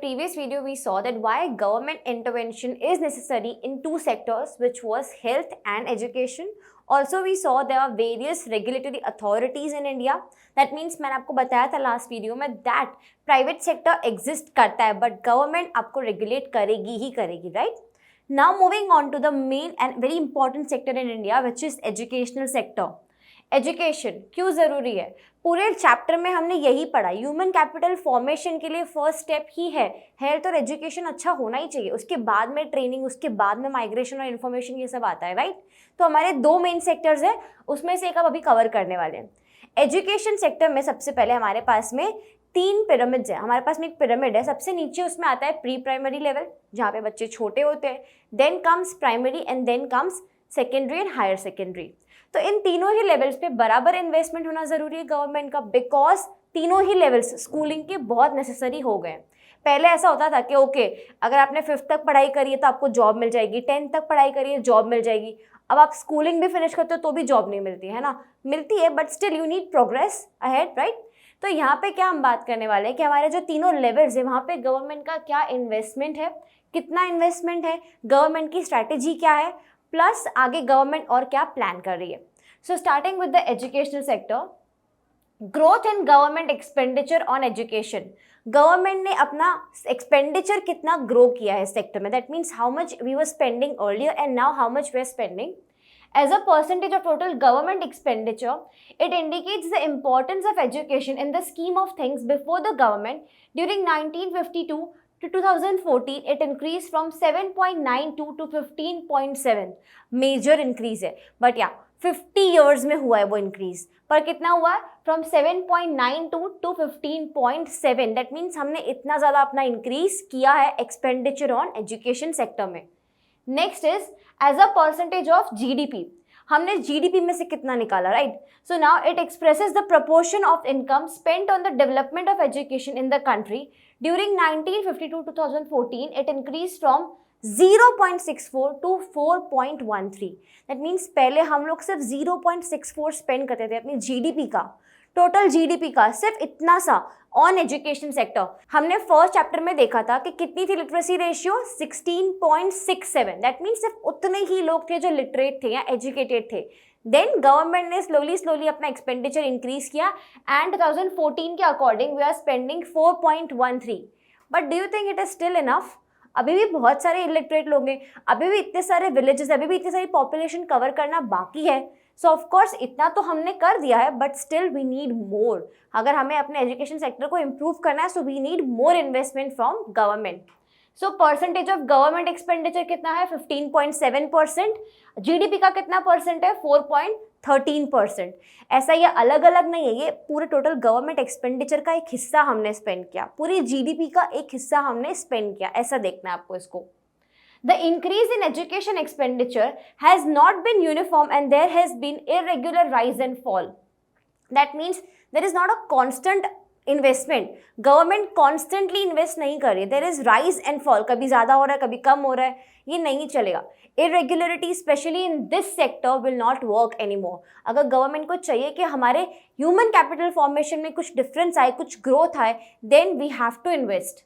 previous video we saw that why government intervention is necessary in two sectors, which was health and education. Also we saw there are various regulatory authorities in India. That means मैंने आपको बताया था last video में that private sector exist करता है but government आपको regulate करेगी ही करेगी, right? Now moving on to the main and very important sector in India, which is educational sector. Education क्यों ज़रूरी है? पूरे चैप्टर में हमने यही पढ़ा, ह्यूमन कैपिटल फॉर्मेशन के लिए फर्स्ट स्टेप ही है हेल्थ और एजुकेशन अच्छा होना ही चाहिए, उसके बाद में ट्रेनिंग, उसके बाद में माइग्रेशन और इन्फॉर्मेशन ये सब आता है, राइट? तो हमारे दो मेन सेक्टर्स हैं, उसमें से एक अब अभी कवर करने वाले हैं। एजुकेशन सेक्टर में सबसे पहले हमारे पास में तीन पिरामिड्स हैं। हमारे पास में एक पिरामिड है, सबसे नीचे उसमें आता है प्री प्राइमरी लेवल जहाँ पे बच्चे छोटे होते हैं, then comes primary and then comes secondary and higher secondary. तो इन तीनों ही लेवल्स पे बराबर इन्वेस्टमेंट होना ज़रूरी है गवर्नमेंट का, बिकॉज तीनों ही लेवल्स स्कूलिंग के बहुत नेसेसरी हो गए। पहले ऐसा होता था कि ओके अगर आपने 5th तक पढ़ाई करी है तो आपको जॉब मिल जाएगी, 10th तक पढ़ाई करी है जॉब मिल जाएगी। अब आप स्कूलिंग भी फिनिश करते हो तो भी जॉब नहीं मिलती है ना, मिलती है but still you need progress ahead, right? तो यहाँ पे क्या हम बात करने वाले हैं कि हमारे जो तीनों लेवल्स है वहाँ पे गवर्नमेंट का क्या इन्वेस्टमेंट है, कितना इन्वेस्टमेंट है, गवर्नमेंट की स्ट्रैटेजी क्या है, प्लस आगे गवर्नमेंट और क्या प्लान कर रही है। So starting with the educational sector, growth in government expenditure on education. Government ने अपना एक्सपेंडिचर कितना ग्रो किया है इस सेक्टर में, that means how much we were spending earlier and now how much we are spending as a percentage of total government expenditure. It indicates the importance of education in the scheme of things before the government. During 1952 to 2014, it increased from 7.92 to 15.7. Major increase है, but yeah, 50 years में हुआ है वो increase. पर कितना हुआ है? From 7.92 to 15.7. That means हमने इतना ज़्यादा अपना increase किया है expenditure on education sector में. Next is as a percentage of GDP. हमने जीडीपी में से कितना निकाला, right? So now it expresses the proportion of income spent on the development of education in the country. During 1952 to 2014 it increase from 0.64 to 4.13। That means पहले हम लोग सिर्फ 0.64 spend करते थे अपनी जीडीपी का, टोटल जीडीपी का सिर्फ इतना सा ऑन एजुकेशन सेक्टर। हमने फर्स्ट चैप्टर में देखा था कि कितनी थी लिटरेसी रेशियो, 16.67। दैट मीन्स सिर्फ उतने ही लोग थे जो लिटरेट थे या एजुकेटेड थे। देन गवर्नमेंट ने स्लोली अपना एक्सपेंडिचर इंक्रीज किया एंड 2014 के according we are spending 4.13। But do you think it is still enough? अभी भी बहुत सारे इलिटरेट लोग हैं, अभी भी इतने सारे विलेजेस, अभी भी इतनी सारी पॉपुलेशन कवर करना बाकी है। सो ऑफ कोर्स इतना तो हमने कर दिया है but still we need more. अगर हमें अपने एजुकेशन सेक्टर को इम्प्रूव करना है so we need more investment from government. So percentage of government expenditure कितना है? 15.7%। जीडीपी का कितना परसेंट है? 4.13%। ऐसा ये अलग अलग नहीं है, ये पूरे टोटल गवर्नमेंट एक्सपेंडिचर का एक हिस्सा हमने स्पेंड किया, पूरी जीडीपी का एक हिस्सा हमने स्पेंड किया, ऐसा देखना है आपको इसको। The increase in education expenditure has not been uniform and there has been irregular rise and fall. That means there is not a constant investment. Government constantly invest नहीं कर रही है. There is rise and fall. कभी ज़्यादा हो रहा है, कभी कम हो रहा है, ये नहीं चलेगा. Irregularity especially in this sector will not work anymore. अगर गवर्नमेंट को चाहिए कि हमारे ह्यूमन कैपिटल फॉर्मेशन में कुछ डिफरेंस आए, कुछ ग्रोथ आए, then we have to invest.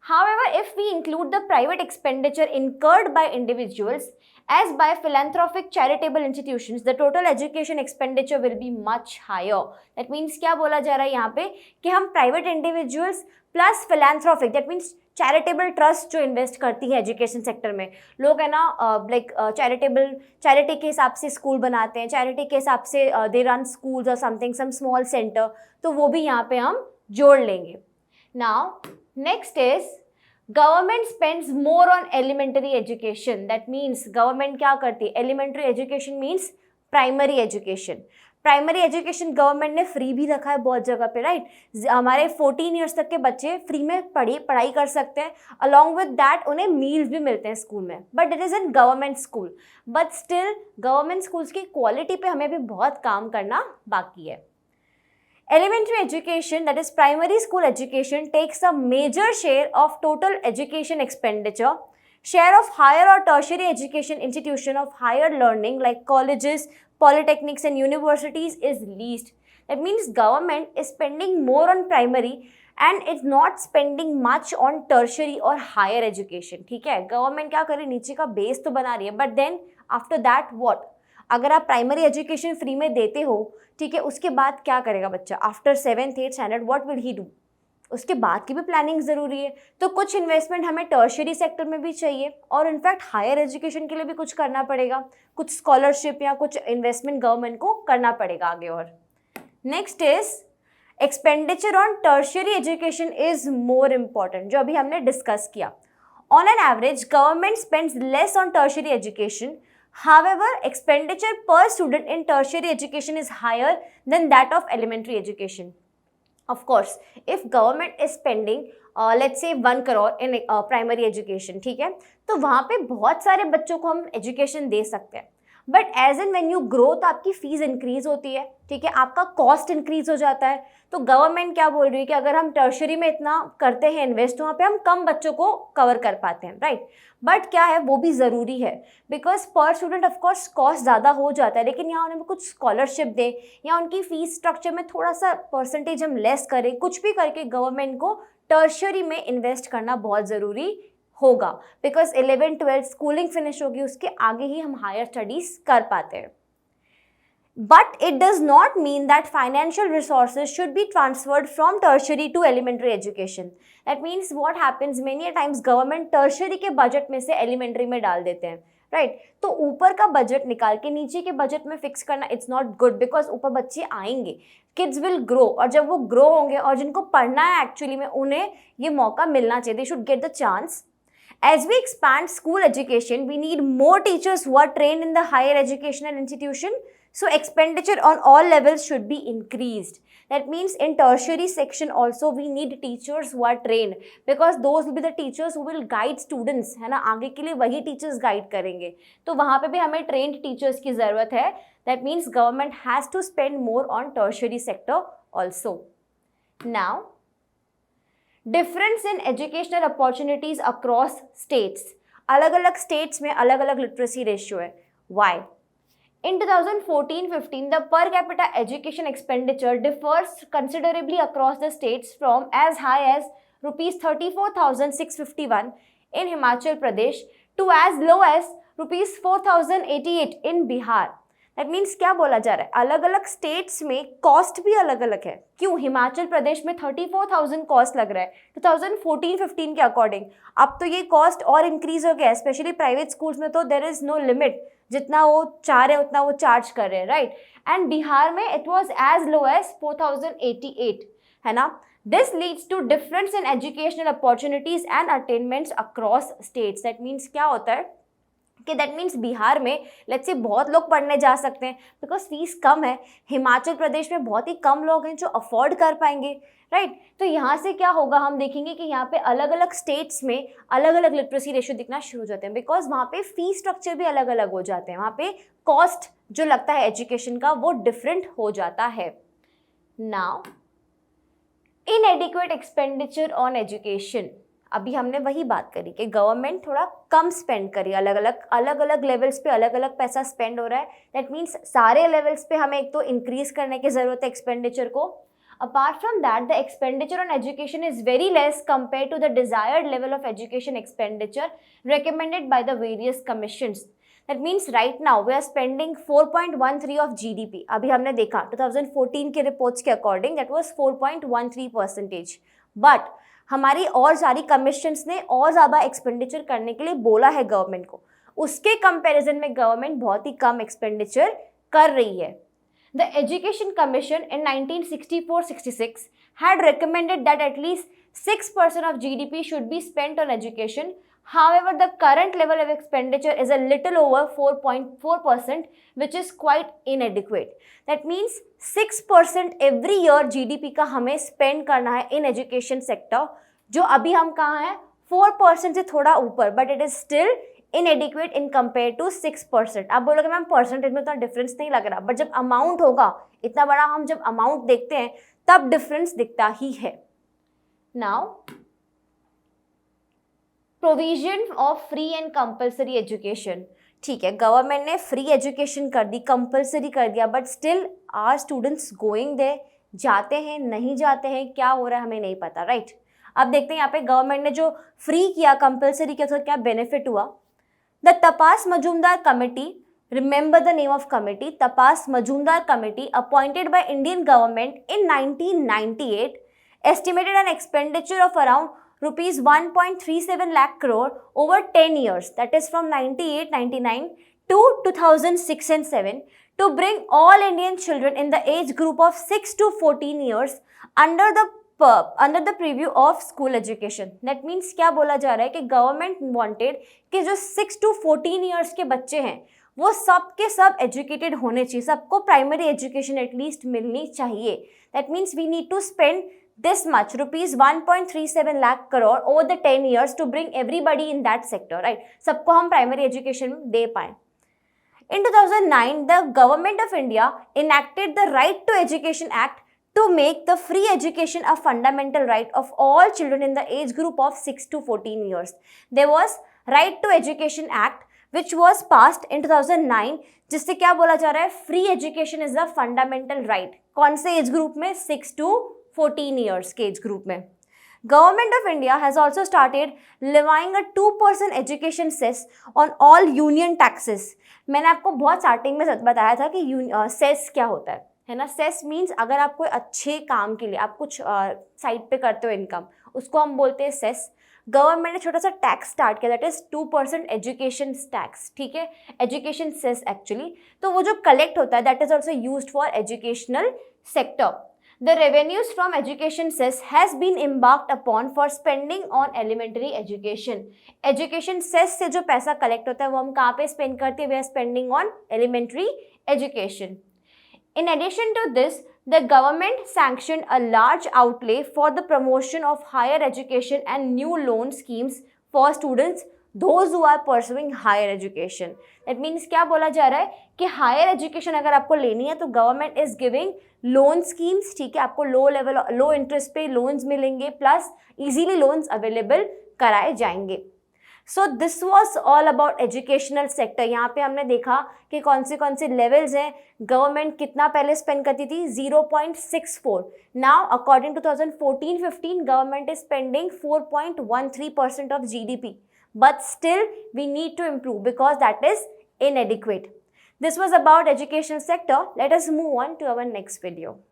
However, if we include the private expenditure incurred by individuals as by philanthropic charitable institutions, the total education expenditure will be much higher. That means क्या बोला जा रहा है यहाँ पे कि हम private individuals plus philanthropic, that means charitable trust जो इन्वेस्ट करती है एजुकेशन सेक्टर में, लोग है ना लाइक चैरिटी के हिसाब से स्कूल बनाते हैं, चैरिटी के हिसाब से दे रन स्कूल्स और समथिंग, सम स्मॉल सेंटर, तो वो भी यहाँ पे हम जोड़ लेंगे। Now next is government spends more on elementary education. That means government क्या करती है? Elementary education means primary education. Primary education government ने फ्री भी रखा है बहुत जगह पे, राइट? हमारे 14 ईयर्स तक के बच्चे फ्री में पढ़ाई कर सकते हैं, अलॉन्ग विद दैट उन्हें मील्स भी मिलते हैं स्कूल में, but it is in government school. But still government schools की क्वालिटी पे हमें भी बहुत काम करना बाकी है। Elementary education, that is primary school education, takes a major share of total education expenditure. Share of higher or tertiary education institution of higher learning like colleges, polytechnics and universities is least. That means government is spending more on primary and it's not spending much on tertiary और higher education. ठीक है, government क्या करे, नीचे का base तो बना रही है, but then after that what? अगर आप प्राइमरी एजुकेशन फ्री में देते हो, ठीक है, उसके बाद क्या करेगा बच्चा? After 7th 8th standard what will he do? उसके बाद की भी प्लानिंग ज़रूरी है. तो कुछ इन्वेस्टमेंट हमें टर्शरी सेक्टर में भी चाहिए और इनफैक्ट हायर एजुकेशन के लिए भी कुछ करना पड़ेगा. कुछ स्कॉलरशिप या कुछ इन्वेस्टमेंट गवर्नमेंट को करना पड़ेगा आगे. और next is expenditure on tertiary education is more important, जो अभी हमने डिस्कस किया. On an average government spends less on tertiary education. However, expenditure per student in tertiary education is higher than that of elementary education. Of course, if government is spending let's say 1 crore in primary education, ठीक है, तो वहाँ पे बहुत सारे बच्चों को हम एजुकेशन दे सकते हैं. But as and when you grow तो आपकी फीस इंक्रीज होती है, ठीक है, आपका कॉस्ट इंक्रीज हो जाता है. तो गवर्नमेंट क्या बोल रही है कि अगर हम टर्शरी में इतना करते हैं इन्वेस्ट, वहाँ पे हम कम बच्चों को कवर कर पाते हैं, राइट. बट क्या है, वो भी ज़रूरी है, बिकॉज पर स्टूडेंट ऑफकोर्स कॉस्ट ज़्यादा हो जाता है, लेकिन यहाँ उन्हें कुछ स्कॉलरशिप दें या उनकी फ़ीस स्ट्रक्चर में थोड़ा सा परसेंटेज हम लेस करें, कुछ भी करके गवर्नमेंट को टर्शरी में इन्वेस्ट करना बहुत ज़रूरी होगा. Because 11th 12th schooling finish होगी, उसके आगे ही हम हायर स्टडीज़ कर पाते हैं. But it does not mean that financial resources should be transferred from tertiary to elementary education. That means what happens many a times government tertiary के budget में से elementary में डाल देते हैं, राइट. तो ऊपर का बजट निकाल के नीचे के बजट में फिक्स करना इट्स नॉट गुड, बिकॉज ऊपर बच्चे आएंगे, किड्स विल ग्रो, और जब वो ग्रो होंगे और जिनको पढ़ना है एक्चुअली में उन्हें ये मौका मिलना चाहिए. They should get the chance. As we expand school education, we need more teachers who are trained in the higher educational institution. So expenditure on all levels should be increased. That means in tertiary section also we need teachers who are trained, because those will be the teachers who will guide students, है ना. आगे के लिए वही teachers guide करेंगे, तो वहाँ पे भी हमें trained teachers की ज़रूरत है. That means government has to spend more on tertiary sector also. Now, difference in educational opportunities across states. अलग अलग स्टेट्स में अलग अलग लिटरेसी रेशियो है. Y? In 2014-15, the per capita education expenditure differs considerably across the states, from as high as rupees 34,651 in Himachal Pradesh to as low as rupees 4,088 in Bihar. That means क्या बोला जा रहा है, अलग अलग states में cost भी अलग अलग है. क्यों? हिमाचल प्रदेश में 34,000 कॉस्ट लग रहा है 2014-15 के अकॉर्डिंग. अब तो ये कॉस्ट और इंक्रीज हो गया, स्पेशली प्राइवेट स्कूल्स में तो देयर इज नो लिमिट, जितना वो चाह रहे उतना वो चार्ज कर रहे हैं, राइट. एंड बिहार में it was as low as 4,088, है ना. This leads to difference in educational opportunities and attainments across states. That means क्या होता है कि दैट मीन्स बिहार में लेट्स से बहुत लोग पढ़ने जा सकते हैं बिकॉज फीस कम है. हिमाचल प्रदेश में बहुत ही कम लोग हैं जो अफोर्ड कर पाएंगे, राइट. तो यहाँ से क्या होगा, हम देखेंगे कि यहाँ पे अलग अलग स्टेट्स में अलग अलग लिटरेसी रेशियो दिखना शुरू हो जाते हैं, बिकॉज वहाँ पे फीस स्ट्रक्चर भी अलग अलग हो जाते हैं. वहाँ पे कॉस्ट जो लगता है एजुकेशन का वो डिफरेंट हो जाता है. Now, इनएडिक्वेट expenditure on education. अभी हमने वही बात करी कि गवर्नमेंट थोड़ा कम स्पेंड करी, अलग अलग लेवल्स पे अलग अलग पैसा स्पेंड हो रहा है. दैट मीन्स सारे लेवल्स पे हमें एक तो इंक्रीज करने की ज़रूरत है एक्सपेंडिचर को. Apart from that, the expenditure on education is very less compare to the desired level of education expenditure recommended by the various commissions. That means right now we are spending 4.13 of GDP. अभी हमने देखा 2014 के reports के according that was 4.13%. But हमारी और सारी commissions ने और ज़्यादा एक्सपेंडिचर करने के लिए बोला है गवर्नमेंट को. उसके कंपैरिजन में गवर्नमेंट बहुत ही कम एक्सपेंडिचर कर रही है. The education commission in 1964-66 had recommended that at least 6% of GDP should be spent on education. However, the current level of expenditure is a little over 4.4%, which is quite inadequate. That means 6% every year GDP का हमें spend करना है in education sector, जो अभी हम कहाँ हैं 4% से थोड़ा ऊपर, but it is still inadequate in compared to 6%. आप बोलोगे मैम परसेंटेज में तो डिफरेंस नहीं लग रहा, बट जब अमाउंट होगा इतना बड़ा, हम जब अमाउंट देखते हैं तब डिफरेंस दिखता ही है. Now, provision of free and compulsory education. ठीक है, गवर्नमेंट ने फ्री एजुकेशन कर दी, कंपल्सरी कर दिया, but still are students going there? जाते हैं, नहीं जाते हैं, क्या हो रहा है हमें नहीं पता, राइट। अब देखते हैं यहाँ पे गवर्नमेंट ने जो फ्री किया, कंपल्सरी किया, तो क्या बेनिफिट हुआ। द तपास Majumdar committee, remember the name of committee, Tapas Majumdar Committee, appointed by Indian government in 1998, estimated an expenditure of around rupees 1.37 lakh crore over 10 years, that is from 98-99 to 2006 and 7, to bring all Indian children in the age group of 6 to 14 years under the preview of school education. That means क्या बोला जा रहा है कि government wanted कि जो 6 to 14 years के बच्चे हैं वो सब के सब एजुकेटेड होने चाहिए, सबको प्राइमरी एजुकेशन एटलीस्ट मिलनी चाहिए। That means we need to spend this much rupees 1.37 lakh crore over the 10 years to bring everybody in that sector, right? सबको हम प्राइमरी एजुकेशन दे पाएं। In 2009, the government of India enacted the Right to Education Act to make the free education a fundamental right of all children in the age group of 6 to 14 years. There was Right to Education Act which was passed in 2009, जिससे क्या बोला जा रहा है, free education is the fundamental right. कौन से age group में? 6 to 14 years के एज ग्रुप में। Government of India has also started levying a 2% education cess on all union taxes. मैंने आपको बहुत स्टार्टिंग में बताया था कि सेस क्या होता है ना। सेस मीन्स अगर आप कोई अच्छे काम के लिए आप कुछ साइड पे करते हो इनकम, उसको हम बोलते हैं सेस। गवर्नमेंट ने छोटा सा टैक्स स्टार्ट किया, दैट इज 2% एजुकेशन टैक्स, ठीक है, एजुकेशन सेस एक्चुअली। तो वो जो कलेक्ट होता है that is also used for educational sector. The revenues from education cess has been embarked upon for spending on elementary education. Education cess से जो पैसा कलेक्ट होता है वो हम कहाँ पे स्पेंड करते हैं? We are spending on elementary education. In addition to this, the government sanctioned a large outlay for the promotion of higher education and new loan schemes for students those who are pursuing higher education. That means क्या बोला जा रहा है कि higher education अगर आपको लेनी है तो government is giving loan schemes, ठीक है, आपको लो इंटरेस्ट पे लोन्स मिलेंगे, प्लस इजीली लोन्स अवेलेबल कराए जाएंगे। So this was all about educational sector. यहाँ पे हमने देखा कि कौन से लेवल्स हैं, गवर्नमेंट कितना पहले स्पेंड करती थी, 0.64। Now according to 2014-15 government is spending 4.13% of GDP, but still we need to improve because that is inadequate. This was about education sector. Let us move on to our next video.